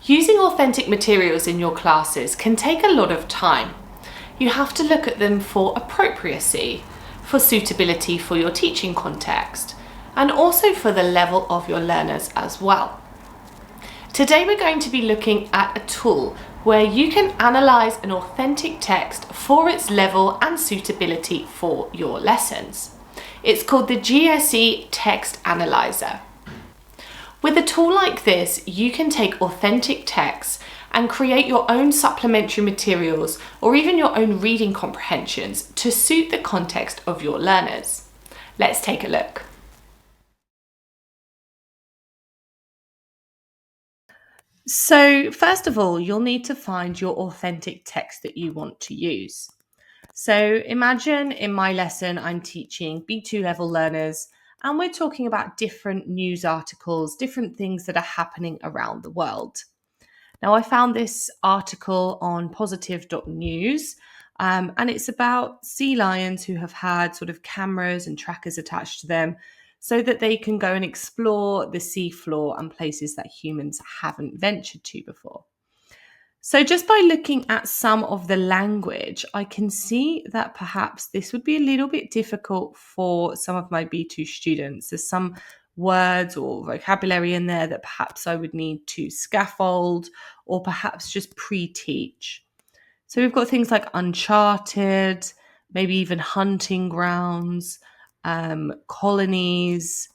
Using authentic materials in your classes can take a lot of time. You have to look at them for appropriacy, for suitability for your teaching context, and also for the level of your learners as well. Today we're going to be looking at a tool where you can analyse an authentic text for its level and suitability for your lessons. It's called the GSE Text Analyzer. With a tool like this, you can take authentic texts and create your own supplementary materials or even your own reading comprehensions to suit the context of your learners. Let's take a look. So first of all, you'll need to find your authentic text that you want to use. So imagine in my lesson, I'm teaching B2 level learners, and we're talking about different news articles, different things that are happening around the world. Now, I found this article on positive.news, and it's about sea lions who have had sort of cameras and trackers attached to them so that they can go and explore the seafloor and places that humans haven't ventured to before. So, just by looking at some of the language, I can see that perhaps this would be a little bit difficult for some of my B2 students. There's some words or vocabulary in there that perhaps I would need to scaffold or perhaps just pre-teach. So, we've got things like uncharted, maybe even hunting grounds, colonies.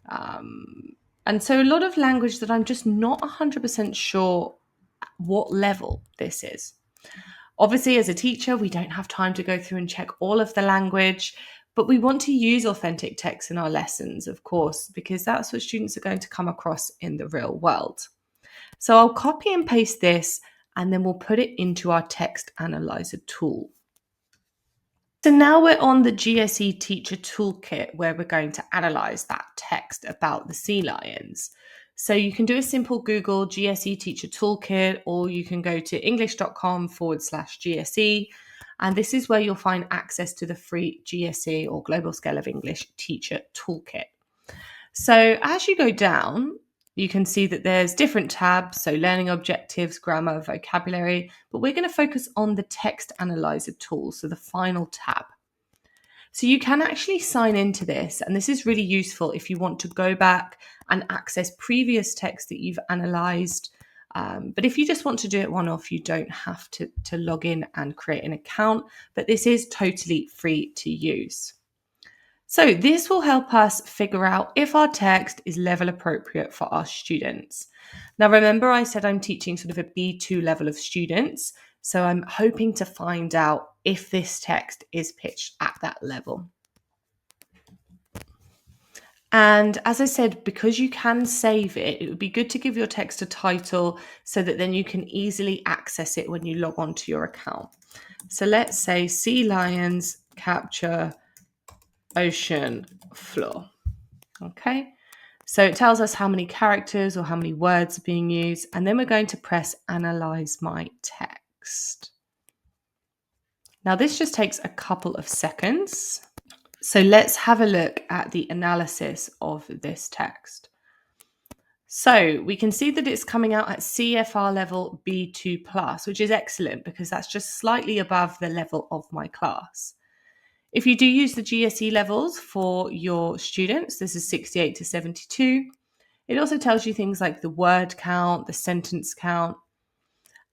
And so, a lot of language that I'm just not 100% sure what level this is. Obviously, as a teacher, we don't have time to go through and check all of the language, but we want to use authentic text in our lessons, of course, because that's what students are going to come across in the real world. So I'll copy and paste this, and then we'll put it into our text analyzer tool. So now we're on the GSE Teacher Toolkit where we're going to analyze that text about the sea lions. So you can do a simple Google GSE Teacher Toolkit, or you can go to english.com/GSE. And this is where you'll find access to the free GSE or Global Scale of English Teacher Toolkit. So as you go down, you can see that there's different tabs, so learning objectives, grammar, vocabulary, but we're going to focus on the text analyzer tool, so the final tab. So you can actually sign into this, and this is really useful if you want to go back and access previous text that you've analyzed. But if you just want to do it one-off, you don't have to log in and create an account, but this is totally free to use. So this will help us figure out if our text is level appropriate for our students. Now, remember I said I'm teaching sort of a B2 level of students, so I'm hoping to find out if this text is pitched at that level. And as I said, because you can save it, it would be good to give your text a title so that then you can easily access it when you log on to your account. So let's say Sea Lions Capture Ocean Floor. Okay, so it tells us how many characters or how many words are being used, and then we're going to press Analyze My Text. Now this just takes a couple of seconds. So let's have a look at the analysis of this text. So we can see that it's coming out at CFR level B2+, which is excellent because that's just slightly above the level of my class. If you do use the GSE levels for your students, this is 68 to 72. It also tells you things like the word count, the sentence count.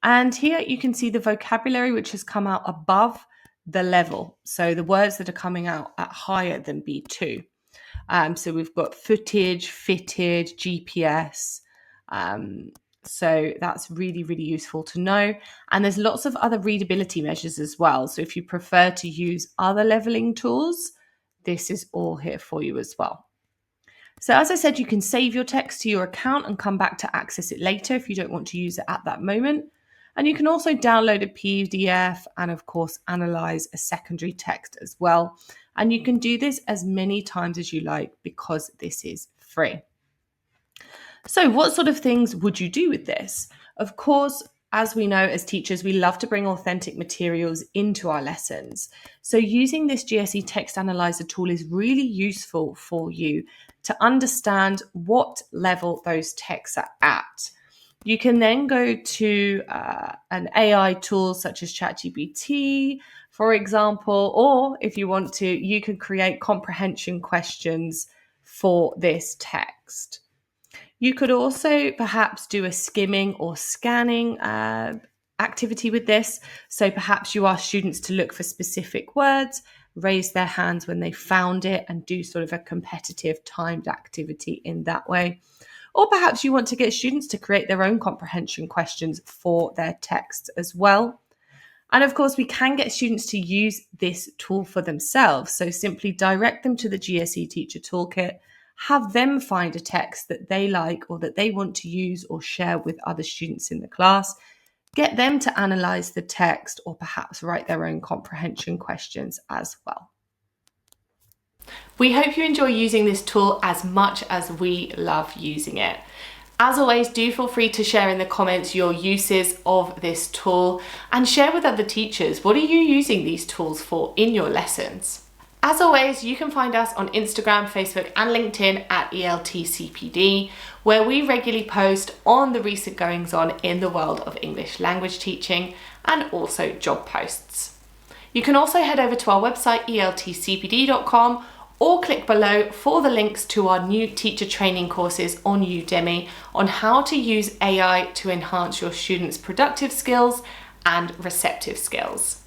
And here you can see the vocabulary, which has come out above the level. So the words that are coming out at higher than B2. So we've got footage, fitted, GPS. So that's really, really useful to know. And there's lots of other readability measures as well. So if you prefer to use other leveling tools, this is all here for you as well. So as I said, you can save your text to your account and come back to access it later if you don't want to use it at that moment. And you can also download a PDF and, of course, analyze a secondary text as well. And you can do this as many times as you like because this is free. So what sort of things would you do with this? Of course, as we know as teachers, we love to bring authentic materials into our lessons. So using this GSE Text Analyzer tool is really useful for you to understand what level those texts are at. You can then go to an AI tool such as ChatGPT, for example, or if you want to, you can create comprehension questions for this text. You could also perhaps do a skimming or scanning activity with this. So perhaps you ask students to look for specific words, raise their hands when they found it, and do sort of a competitive timed activity in that way. Or perhaps you want to get students to create their own comprehension questions for their text as well. And of course, we can get students to use this tool for themselves. So simply direct them to the GCSE Teacher Toolkit, have them find a text that they like or that they want to use or share with other students in the class, get them to analyse the text or perhaps write their own comprehension questions as well. We hope you enjoy using this tool as much as we love using it. As always, do feel free to share in the comments your uses of this tool and share with other teachers. What are you using these tools for in your lessons? As always, you can find us on Instagram, Facebook and LinkedIn at ELTCPD, where we regularly post on the recent goings on in the world of English language teaching and also job posts. You can also head over to our website eltcpd.com or click below for the links to our new teacher training courses on Udemy on how to use AI to enhance your students' productive skills and receptive skills.